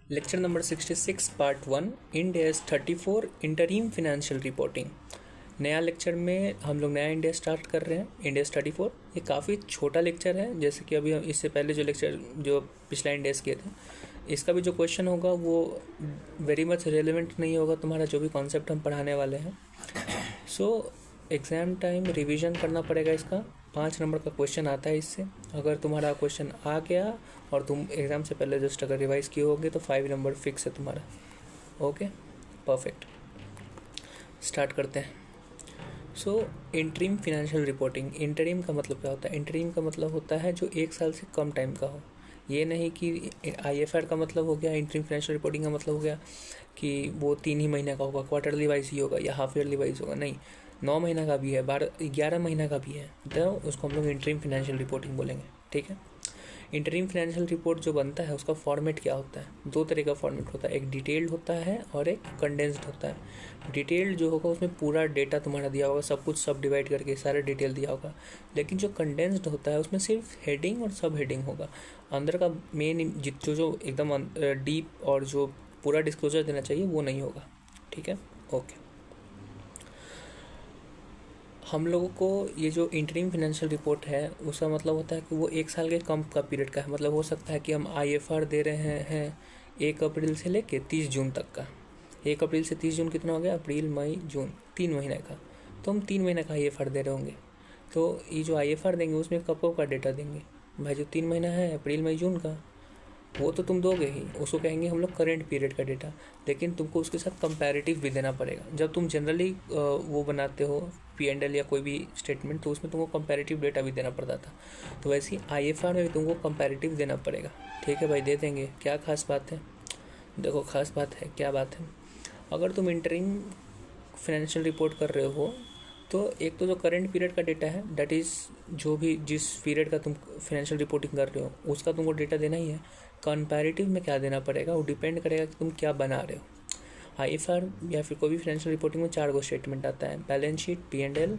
Lecture number 66 part 1 end S 34 interim financial reporting. नया lecture में हम लोग नया इंड स्टार्ट कर रहे हैं, इंड एस 34। ये काफ़ी छोटा लेक्चर है, जैसे कि अभी हम इससे पहले जो लेक्चर जो पिछला इंड एस किए थे, इसका भी जो क्वेश्चन होगा वो वेरी मच रेलिवेंट नहीं होगा तुम्हारा जो भी कॉन्सेप्ट हम पढ़ाने वाले हैं। सो एग्ज़ाम टाइम रिवीजन करना पड़ेगा। इसका 5 नंबर का क्वेश्चन आता है इससे। अगर तुम्हारा क्वेश्चन आ गया और तुम एग्ज़ाम से पहले जस्ट अगर रिवाइज किए होगे तो 5 नंबर फिक्स है तुम्हारा। ओके, परफेक्ट, स्टार्ट करते हैं। सो इंटरिम फाइनेंशियल रिपोर्टिंग। इंटरिम का मतलब क्या होता है? इंटरिम का मतलब होता है जो 1 साल से कम टाइम का हो। ये नहीं कि IFR का मतलब हो गया, इंटरिम फाइनेंशियल रिपोर्टिंग का मतलब हो गया कि वो 3 ही महीने का होगा, क्वार्टरली वाइज ही होगा या हाफ ईयरली वाइज होगा। नहीं, 9 महीना का भी है, 11 महीना का भी है, तो उसको हम लोग इंटरिम फाइनेंशियल रिपोर्टिंग बोलेंगे। ठीक है। इंटरिम फाइनेंशियल रिपोर्ट जो बनता है उसका फॉर्मेट क्या होता है? 2 तरह का फॉर्मेट होता है, एक डिटेल्ड होता है और एक कंडेंस्ड होता है। डिटेल्ड जो होगा उसमें पूरा डेटा तुम्हारा दिया होगा, सब कुछ सब डिवाइड करके सारा डिटेल दिया होगा। लेकिन जो कंडेंस्ड होता है उसमें सिर्फ हेडिंग और सब हेडिंग होगा। अंदर का मेन जो एकदम डीप और जो पूरा डिस्क्लोजर देना चाहिए वो नहीं होगा। ठीक है, ओके। हम लोगों को ये जो इंटरिम फाइनेंशियल रिपोर्ट है उसका मतलब होता है कि वो 1 साल के कम का पीरियड का है। मतलब हो सकता है कि हम IFR दे रहे हैं 1 अप्रैल से लेके 30 जून तक का। 1 अप्रैल से 30 जून कितना हो गया? अप्रैल, मई, जून, 3 महीने का। तो हम 3 महीने का IFR दे रहे होंगे। तो ये जो IFR देंगे उसमें कब का डेटा देंगे भाई? जो 3 महीना है, अप्रैल, मई, जून का, वो तो तुम दोगे ही। उसको कहेंगे हम लोग करेंट पीरियड का डेटा। लेकिन तुमको उसके साथ कंपैरेटिव भी देना पड़ेगा। जब तुम जनरली वो बनाते हो P&L या कोई भी स्टेटमेंट, तो उसमें तुमको कंपैरेटिव डेटा भी देना पड़ता था। तो वैसे ही IFR में भी तुमको कंपैरेटिव देना पड़ेगा। ठीक है भाई, दे देंगे। क्या खास बात है? देखो, खास बात है, क्या बात है? अगर तुम इंटरिम फाइनेंशियल रिपोर्ट कर रहे हो तो एक तो जो करंट पीरियड का डेटा है, दैट इज़ जो भी जिस पीरियड का तुम फाइनेंशियल रिपोर्टिंग कर रहे हो उसका तुमको डेटा देना ही है। कंपैरेटिव में क्या देना पड़ेगा वो डिपेंड करेगा कि तुम क्या बना रहे हो। IFR या फिर कोई भी फाइनेंशियल रिपोर्टिंग में 4 स्टेटमेंट आता है, balance sheet, P&L,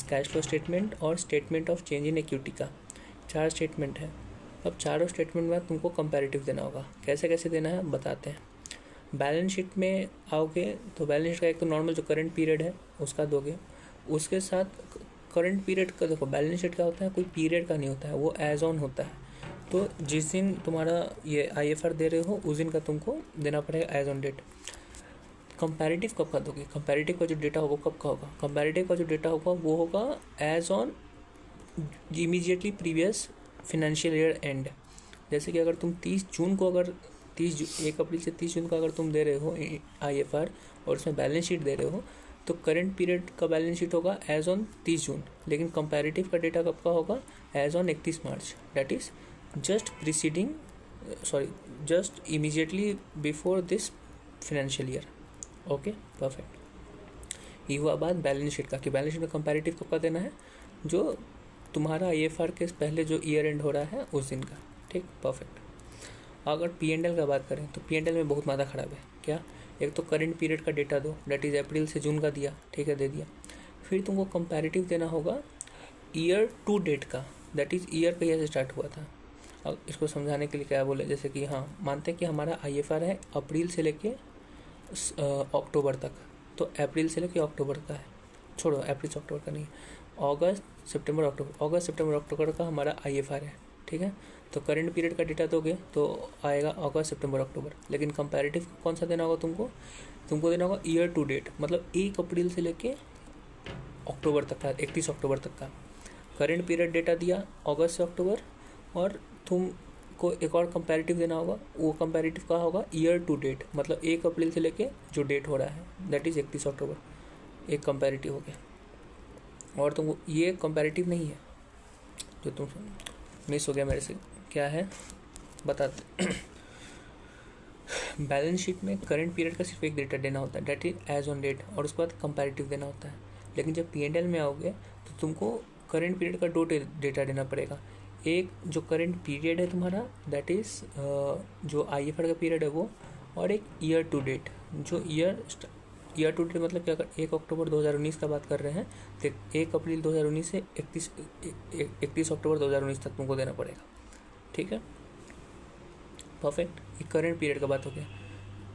cash flow statement और statement of change in equity का। 4 स्टेटमेंट है। अब चारों स्टेटमेंट में तुमको कंपैरेटिव देना होगा। कैसे कैसे देना है बताते हैं। बैलेंस शीट में आओगे तो बैलेंस शीट का एक तो नॉर्मल जो करंट पीरियड है उसका दोगे। उसके साथ करंट पीरियड का, देखो बैलेंस शीट क्या होता है, कोई पीरियड का नहीं होता है, वो एज ऑन होता है। तो जिस दिन तुम्हारा ये IFR दे रहे हो उस दिन का तुमको देना पड़ेगा एज ऑन डेट। कंपैरेटिव कब का दोगे? कंपैरेटिव का जो डेटा होगा कब का होगा? कंपैरेटिव का जो डेटा होगा वो होगा as on immediately previous financial year end. जैसे कि अगर तुम 30 जून को अगर 1 अप्रैल से 30 जून का अगर तुम दे रहे हो IFR और उसमें बैलेंस शीट दे रहे हो, तो करंट पीरियड का बैलेंस शीट होगा एज ऑन 30 जून। लेकिन कंपैरेटिव का डेटा कब का होगा? As on 31 March. That is just immediately before this financial year. Okay, perfect. ये हुआ बात बैलेंस शीट का कि बैलेंस शीट में कंपैरेटिव कब का देना है? जो तुम्हारा IFR के पहले जो ईयर एंड हो रहा है उस दिन का। ठीक, परफेक्ट। अगर P&L का बात करें तो P&L में बहुत मादा खराब है। क्या? एक तो करंट पीरियड का डेटा दो, दैट इज़ अप्रैल से जून का दिया, ठीक है, दे दिया। फिर तुमको कंपैरेटिव देना होगा ईयर टू डेट का, दैट इज़ ईयर कहीं से स्टार्ट हुआ था। अब इसको समझाने के लिए क्या बोले, जैसे कि हाँ, मानते हैं कि हमारा IFR है अप्रैल से लेके अक्टूबर तक, तो अप्रैल से लेके अक्टूबर का है। छोड़ो, अप्रैल से अक्टूबर का नहीं, अगस्त सितंबर अक्टूबर का हमारा IFR है। ठीक है, तो करंट पीरियड का डेटा दोगे तो आएगा अगस्त सितंबर अक्टूबर। लेकिन कंपैरेटिव कौन सा देना होगा तुमको देना होगा ईयर टू डेट, मतलब 1 अप्रैल से लेके अक्टूबर तक का, 31 अक्टूबर तक का करंट पीरियड डेटा दिया अगस्त से अक्टूबर। और तुमको एक और कंपैरेटिव देना होगा, वो कंपैरेटिव का होगा ईयर टू डेट, मतलब 1 अप्रैल से लेके जो डेट हो रहा है दैट इज़ 31 अक्टूबर। एक कंपैरेटिव हो गया। और तुमको ये कंपैरेटिव नहीं है जो तुम मिस हो गया मेरे से, क्या है बताते। बैलेंस शीट में करंट पीरियड का सिर्फ एक डेटा देना होता है, date is as on date, और उसके बाद कंपैरेटिव देना होता है। लेकिन जब P&L में आओगे तो तुमको करंट पीरियड का 2 डेटा देना पड़ेगा। एक जो करंट पीरियड है तुम्हारा, दैट इज़ जो IFR का पीरियड है वो, और एक ईयर टू डेट। जो ईयर टू डेट मतलब क्या, अगर 1 अक्टूबर 2019 का बात कर रहे हैं तो 1 अप्रैल 2019 से 31 अक्टूबर 2019 तक तुमको देना पड़ेगा। ठीक है, परफेक्ट। ये करंट पीरियड का बात हो गया।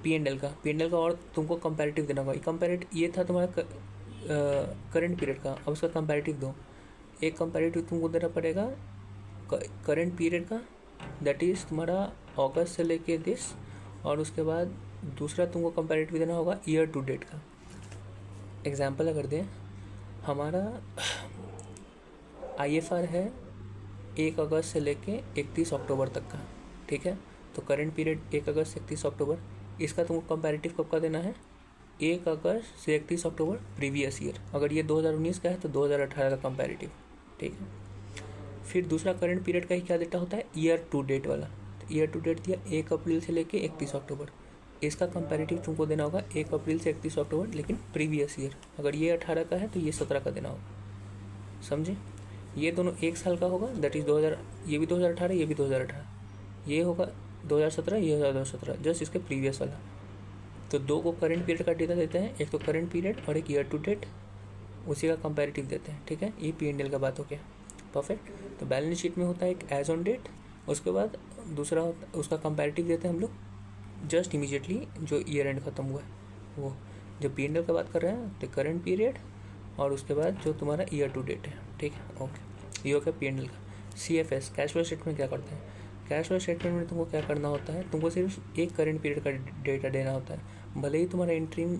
P&L का और तुमको कंपैरेटिव देना होगा। ये था तुम्हारा करंट पीरियड का। अब उसका कंपैरेटिव दो। एक कंपैरेटिव तुमको देना पड़ेगा करंट पीरियड का, दैट इज़ तुम्हारा अगस्त से लेके दिस, और उसके बाद दूसरा तुमको कंपैरेटिव देना होगा ईयर टू डेट का। एग्जाम्पल अगर दें, हमारा IFR है 1 अगस्त से लेके 31 अक्टूबर तक का, ठीक है। तो करंट पीरियड 1 अगस्त से 31 अक्टूबर, इसका तुमको कंपैरेटिव कब का देना है? 1 अगस्त से 31 अक्टूबर प्रीवियस ईयर। अगर ये 2019 का है तो 2018 का कंपैरेटिव, ठीक है। फिर दूसरा करंट पीरियड का ही क्या डेटा होता है? ईयर टू डेट वाला। तो ईयर टू डेट दिया 1 अप्रैल से लेके 31 अक्टूबर, इसका कंपैरेटिव तुमको देना होगा 1 अप्रैल से 31 अक्टूबर लेकिन प्रीवियस ईयर। अगर ये 18 का है तो ये 17 का देना होगा, समझे। ये दोनों 1 साल का होगा, दैट इज़ 2000, ये भी 2018, ये भी 2018, ये होगा 2017, ये होगा 2017, जस्ट इसके प्रीवियस वाला। तो दो को करंट पीरियड का डेटा देते हैं, एक तो करंट पीरियड और एक ईयर टू डेट, उसी का कंपैरेटिव देते हैं, ठीक है। ये P&L का बात हो गया, परफेक्ट। तो बैलेंस शीट में होता है एक एज ऑन डेट, उसके बाद दूसरा होता है उसका कंपैरेटिव देते हैं हम लोग जस्ट इमीडिएटली जो ईयर एंड खत्म हुआ है वो। जब P&L का बात कर रहे हैं तो करंट पीरियड और उसके बाद जो तुम्हारा ईयर टू डेट है, ठीक है, ओके। ये हो गया P&L का। CFS कैश फ्लो स्टेटमेंट क्या करते हैं? कैश फ्लो स्टेटमेंट में तुमको क्या करना होता है? तुमको सिर्फ एक करंट पीरियड का डेटा देना होता है। भले ही तुम्हारा इंटरिम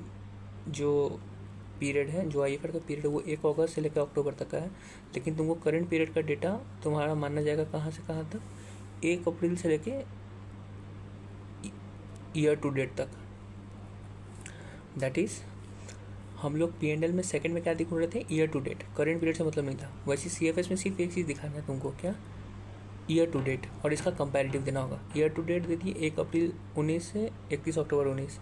जो पीरियड है, जो IFR का पीरियड है, वो 1 अगस्त से लेकर अक्टूबर तक का है, लेकिन तुमको करंट पीरियड का डेटा तुम्हारा मानना जाएगा कहाँ से कहाँ तक? 1 अप्रैल से लेके ईयर टू डेट तक। दैट इज़ हम लोग P&L में सेकंड में क्या दिख रहे थे? Year to date, current period से मतलब नहीं था। वैसे CFS में सिर्फ एक चीज़ दिखाना है तुमको, क्या? ईयर टू डेट, और इसका कंपैरेटिव देना होगा। ईयर टू डेट दे दी 1 अप्रैल 19 से 31 अक्टूबर 19,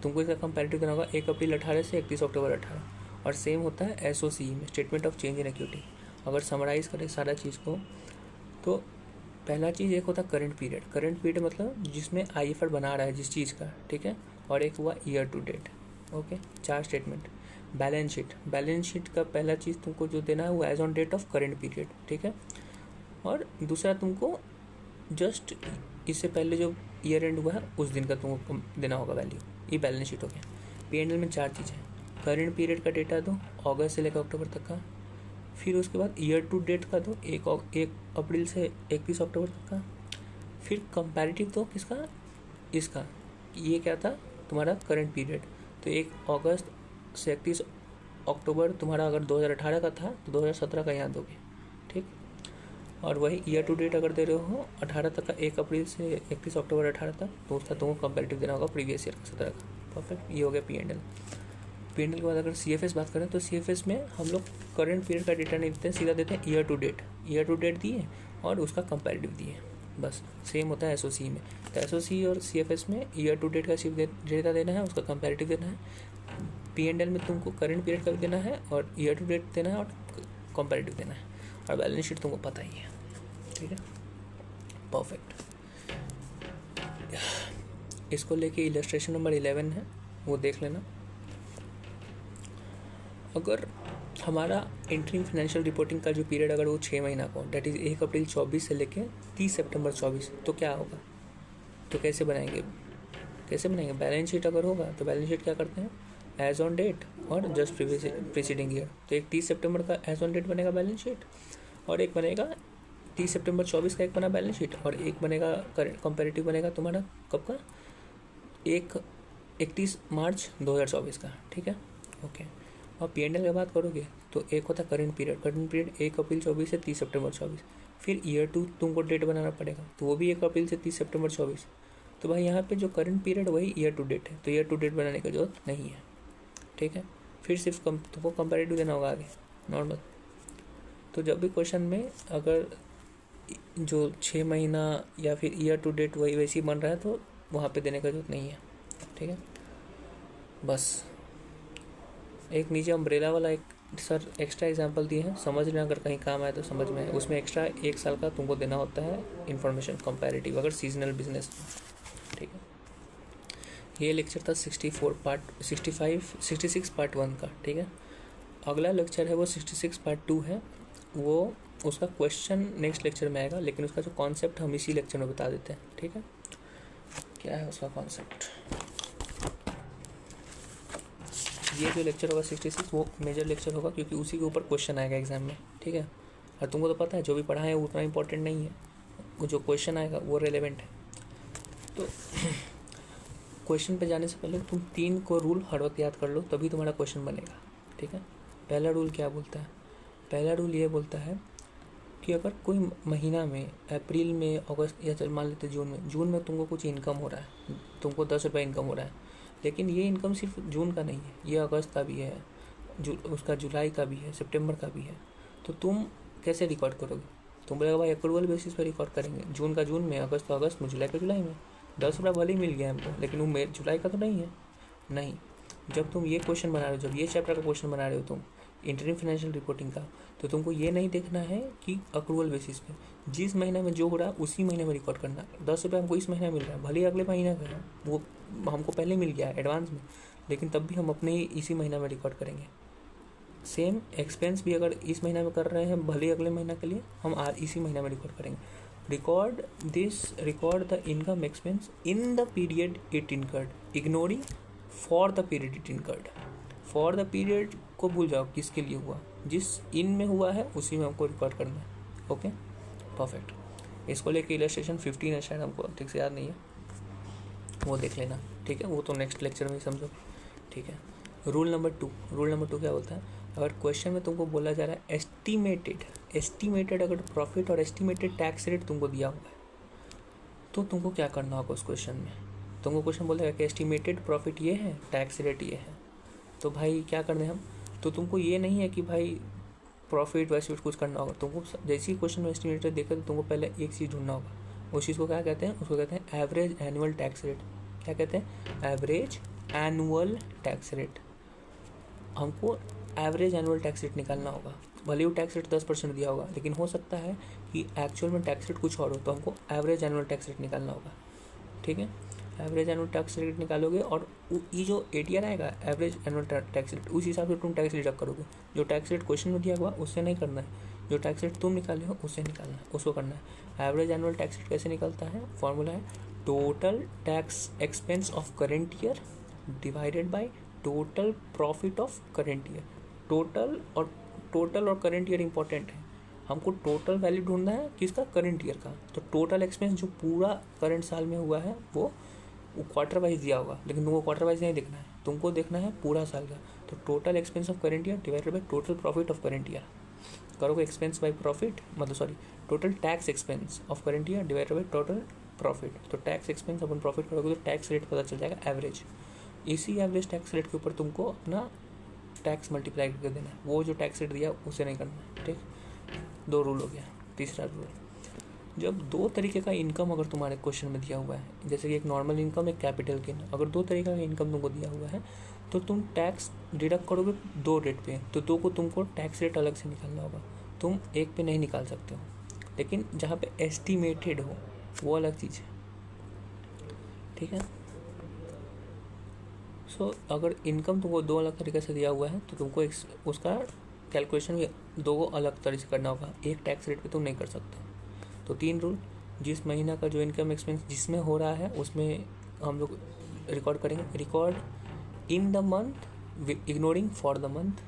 तुमको इसका कंपैरेटिव देना होगा 1 अप्रैल 18 से 31 अक्टूबर 18। और सेम होता है SOCE में, statement of change in equity. अगर समराइज करें सारा चीज़ को तो पहला चीज़ एक होता है करंट पीरियड। करंट पीरियड मतलब जिसमें IFR बना रहा है जिस चीज़ का, ठीक है। और एक हुआ year to date, okay. 4 statement. Balance sheet, balance sheet का पहला चीज़ तुमको जो देना है वो as on date of current period, ठीक है। और दूसरा तुमको जस्ट इससे पहले जो ईयर एंड हुआ है उस दिन का तुमको देना होगा वैल्यू। ये बैलेंस शीट हो गया। P&L में 4 चीज़ें, करंट पीरियड का डेटा दो अगस्त से लेकर अक्टूबर तक का, फिर उसके बाद ईयर टू डेट का दो 1 अप्रैल से 31 अक्टूबर तक का, फिर कंपैरेटिव दो किसका? इसका। ये क्या था? तुम्हारा करंट पीरियड। तो 1 अगस्त से 31 अक्टूबर तुम्हारा अगर 2018 का था तो 2017 का यहाँ दोगे, ठीक। और वही ईयर टू डेट अगर दे रहे हो 18 तक का, 1 अप्रैल से 31 अक्टूबर 18 तक, तो उसका तुमको कंपैरेटिव देना होगा प्रीवियस ईयर का 17 का, परफेक्ट। ये हो गया P&L के बाद अगर CFS बात करें तो CFS में हम लोग करंट पीरियड का डेटा नहीं देते हैं, सीधा देते हैं year to date. Year to date दिए और उसका कंपैरेटिव दिए, बस। सेम होता है SOCE में। तो SOCE और CFS में ईयर टू डेट का सिर्फ डेटा देना है, उसका कंपैरेटिव देना है। P&L में तुमको करंट पीरियड का भी देना है और ईयर टू डेट देना है और कंपैरेटिव देना है। और बैलेंस शीट तुमको पता ही है, ठीक है, परफेक्ट। इसको लेके इलस्ट्रेशन नंबर 11 है, वो देख लेना। अगर हमारा इंटरिम फाइनेंशियल रिपोर्टिंग का जो पीरियड अगर वो 6 महीना का हो, डेट इज़ 1 अप्रैल 24 से लेके 30 सितंबर 24, तो क्या होगा? तो कैसे बनाएंगे? बैलेंस शीट अगर होगा तो बैलेंस शीट क्या करते हैं? एज ऑन डेट और जस्ट प्रीसीडिंग ईयर। तो एक 30 सितंबर का एज ऑन डेट बनेगा बैलेंस शीट, और एक बनेगा 30 सितंबर 24 का एक बना बैलेंस शीट, और एक बनेगा कंपैरेटिव बनेगा तुम्हारा कब का? 31 मार्च 2024 का, ठीक है, ओके। और P&L की बात करोगे तो एक होता है करंट पीरियड 1 अप्रैल 24 से 30 सितंबर 24। फिर ईयर टू तुमको डेट बनाना पड़ेगा, तो वो भी 1 अप्रैल से 30 सितंबर 24। तो भाई यहाँ पे जो करंट पीरियड वही ईयर टू डेट है, तो ईयर टू डेट बनाने की जरूरत नहीं है, ठीक है। फिर सिर्फ तुमको कंपैरेटिव देना होगा आगे, नॉर्मल। तो जब भी क्वेश्चन में अगर जो 6 महीना या फिर ईयर टू डेट वही वैसे ही बन रहा है तो वहाँ पे देने का जरूरत नहीं है, ठीक है। बस एक नीचे अम्ब्रेला वाला एक सर एक्स्ट्रा एग्जांपल दिए हैं, समझ लेना, अगर कहीं काम आए तो समझ में आए। उसमें एक्स्ट्रा 1 साल का तुमको देना होता है इन्फॉर्मेशन कंपैरेटिव, अगर सीजनल बिजनेस, ठीक है। ये लेक्चर था 66 पार्ट 1 का, ठीक है। अगला लेक्चर है वो 66 पार्ट 2 है, वो उसका क्वेश्चन नेक्स्ट लेक्चर में आएगा, लेकिन उसका जो कॉन्सेप्ट हम इसी लेक्चर में बता देते हैं, ठीक है। क्या है उसका कॉन्सेप्ट। ये जो लेक्चर होगा 66 वो मेजर लेक्चर होगा, क्योंकि उसी के ऊपर क्वेश्चन आएगा एग्जाम में, ठीक है। और तुमको तो पता है जो भी पढ़ा है उतना इंपॉर्टेंट नहीं है, वो जो क्वेश्चन आएगा वो रेलेवेंट है। तो क्वेश्चन पे जाने से पहले तुम 3 को रूल हर वक्त याद कर लो, तभी तुम्हारा क्वेश्चन बनेगा, ठीक है। पहला रूल क्या बोलता है? पहला रूल ये बोलता है कि अगर कोई महीना में, अप्रैल में, अगस्त या चल मान लेते जून में तुमको कुछ इनकम हो रहा है, तुमको 10 रुपये इनकम हो रहा है, लेकिन ये इनकम सिर्फ जून का नहीं है, ये अगस्त का भी है, उसका जुलाई का भी है, सितंबर का भी है। तो तुम कैसे रिकॉर्ड करोगे? तुम बोलेगा भाई एक्रूअल बेसिस पे रिकॉर्ड करेंगे, जून का जून में, अगस्त का अगस्त में, जुलाई का जुलाई में। 10 रुपये भले ही मिल गया हमको, लेकिन वो जुलाई का तो नहीं है। नहीं, जब तुम ये क्वेश्चन बना रहे हो, जब ये चैप्टर का क्वेश्चन बना रहे हो तुम इंटरिम फाइनेंशियल रिपोर्टिंग का, तो तुमको ये नहीं देखना है कि अक्रूवल बेसिस पे जिस महीने में जो हो रहा है उसी महीने में रिकॉर्ड करना है। 10 रुपये हमको इस महीने मिल रहा है, भले ही अगले महीने का है, वो हमको पहले मिल गया है एडवांस में, लेकिन तब भी हम अपने ही इसी महीना में रिकॉर्ड करेंगे। सेम एक्सपेंस भी अगर इस महीना में कर रहे हैं, भले ही अगले महीना के लिए हम इसी महीना में रिकॉर्ड करेंगे। Record the income expense in the period it incurred, ignoring for the period it incurred. For the period को भूल जाओ, किसके लिए हुआ, जिस इन में हुआ है उसी में हमको रिकॉर्ड करना है। Okay, perfect. इसको लेके इलस्ट्रेशन 15 है शायद, हमको ठीक से याद नहीं है, वो देख लेना, ठीक है। वो तो नेक्स्ट लेक्चर में समझो, ठीक है। रूल नंबर 2 क्या बोलता है? अगर क्वेश्चन में तुमको बोला जा रहा है एस्टिमेटेड अगर प्रॉफिट और एस्टिमेटेड टैक्स रेट तुमको दिया हुआ है, तो तुमको क्या करना होगा उस क्वेश्चन में? तुमको क्वेश्चन बोलेगा कि एस्टिमेटेड प्रॉफिट ये है, टैक्स रेट ये है, तो भाई क्या करने हम? तो तुमको ये नहीं है कि भाई प्रॉफिट वैसे कुछ करना होगा, तुमको जैसे ही क्वेश्चन में एस्टिमेटेड देखा तो तुमको पहले एक चीज़ ढूंढना होगा। उस चीज़ को क्या कहते हैं? उसको कहते हैं एवरेज एनुअल टैक्स रेट। क्या कहते हैं? Average annual tax rate. हमको एवरेज एनुअल टैक्स रेट निकालना होगा। भले ही टैक्स रेट 10% दिया होगा, लेकिन हो सकता है कि एक्चुअल में टैक्स रेट कुछ और हो, तो हमको एवरेज एनुअल टैक्स रेट निकालना होगा, ठीक है। एवरेज एनुअल टैक्स रेट निकालोगे और ये जो ATR आएगा, एवरेज एनुअल टैक्स रेट, उस हिसाब से तुम टैक्स डिडक्ट करोगे। जो टैक्स रेट क्वेश्चन में दिया हुआ उससे नहीं करना है, जो टैक्स रेट तुम निकाले हो उससे निकालना है, उसको करना है। एवरेज एनुअल टैक्स रेट कैसे निकलता है? फॉर्मूला है total tax expense of current year divided by total profit of current year. Total और करेंट ईयर इंपॉर्टेंट है। हमको टोटल वैल्यू ढूंढना है किसका? करेंट ईयर का। तो टोटल एक्सपेंस जो पूरा करंट साल में हुआ है वो क्वार्टर वाइज दिया होगा, लेकिन तुमको क्वार्टर वाइज नहीं देखना है, तुमको देखना है पूरा साल का। तो total expense of current year divided by total profit of current year. करोगे एक्सपेंस बाई प्रॉफिट, मतलब total tax expense of current year divided by total profit. तो टैक्स एक्सपेंस अपन प्रॉफिट करोगे तो टैक्स रेट पता चल जाएगा एवरेज। इसी average tax rate के ऊपर तुमको अपना टैक्स मल्टीप्लाई करके देना है, वो जो टैक्स रेट दिया उसे नहीं करना है, ठीक। 2 रूल हो गया। तीसरा रूल, जब 2 तरीके का इनकम अगर तुम्हारे क्वेश्चन में दिया हुआ है, जैसे कि एक नॉर्मल इनकम, एक कैपिटल गेन, अगर 2 तरीके का इनकम तुमको दिया हुआ है तो तुम टैक्स डिडक्ट करोगे 2 रेट पे, तो 2 को तुमको टैक्स रेट अलग से निकालना होगा। तुम एक पे नहीं निकाल सकते हो, लेकिन जहाँ पे एस्टिमेटेड हो वो अलग चीज़ है, ठीक है। सो अगर इनकम तुमको 2 अलग तरीके से दिया हुआ है तो तुमको उसका कैलकुलेशन भी 2 अलग तरीके से करना होगा, एक टैक्स रेट पे तुम नहीं कर सकते। तो 3 रूल, जिस महीना का जो इनकम एक्सपेंस जिसमें हो रहा है उसमें हम लोग रिकॉर्ड करेंगे। Record in the month ignoring for the month.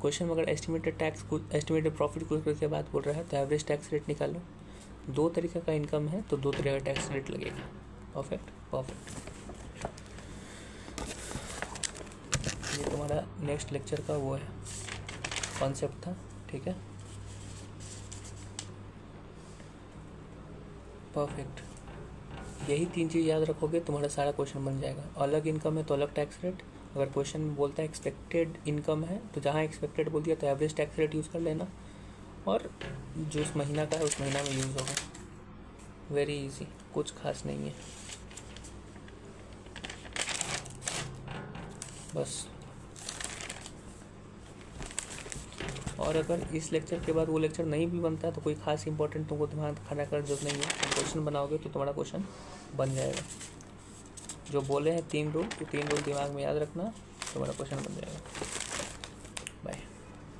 Question में अगर एस्टिमेटेड प्रॉफिट कुछ के बाद बोल रहा है तो एवरेज टैक्स रेट निकालो। 2 तरीके का इनकम है तो 2 तरीके का टैक्स रेट लगेगा। परफेक्ट। ये तुम्हारा नेक्स्ट लेक्चर का वो है कॉन्सेप्ट था, ठीक है। परफेक्ट। यही 3 चीज़ याद रखोगे तुम्हारा सारा क्वेश्चन बन जाएगा। अलग इनकम है तो अलग टैक्स रेट, अगर क्वेश्चन में बोलता है एक्सपेक्टेड इनकम है तो जहाँ एक्सपेक्टेड बोल दिया तो एवरेज टैक्स रेट यूज़ कर लेना, और जो उस महीना का है उस महीना में यूज़ होगा। वेरी इजी, कुछ खास नहीं है, बस। और अगर इस लेक्चर के बाद वो लेक्चर नहीं भी बनता है तो कोई खास इंपॉर्टेंट तुमको दिमाग खाना कर जरूरत नहीं है। क्वेश्चन बनाओगे तो तुम्हारा क्वेश्चन बन जाएगा। जो बोले हैं 3 रूल, तो 3 रूल दिमाग में याद रखना, तुम्हारा क्वेश्चन बन जाएगा।